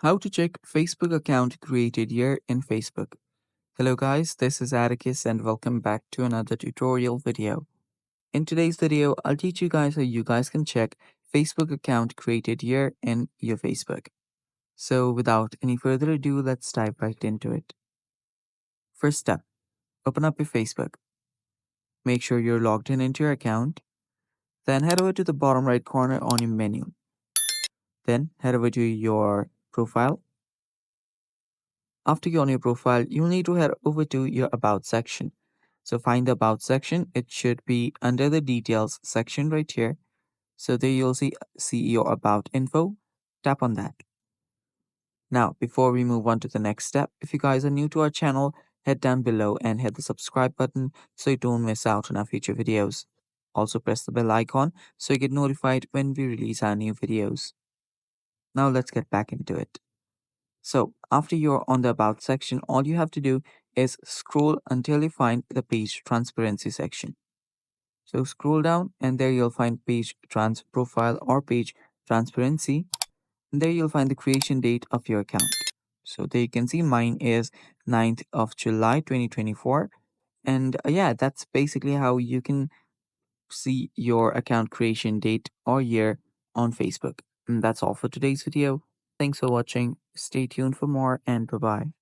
How to check Facebook account created year in Facebook. Hello guys, this is Atticus and welcome back to another tutorial video. In today's video, I'll teach you guys how you guys can check Facebook account created year in your Facebook. So without any further ado, let's dive right into it. First step, open up your Facebook. Make sure you're logged in into your account. Then head over to the bottom right corner on your menu. Then head over to your profile. After you're on your profile, you'll need to head over to your About section. So find the About section. It should be under the Details section right here. So there you'll see your About info. Tap on that. Now, before we move on to the next step, if you guys are new to our channel, head down below and hit the subscribe button so you don't miss out on our future videos. Also press the bell icon so you get notified when we release our new videos. Now let's get back into it. So after you're on the About section, all you have to do is scroll until you find the Page Transparency section. So scroll down and there you'll find Page Trans Profile or Page Transparency. And there you'll find the creation date of your account. So there you can see mine is 9th of July 2024. And yeah, that's basically how you can see your account creation date or year on Facebook. And that's all for today's video. Thanks for watching. Stay tuned for more and bye bye.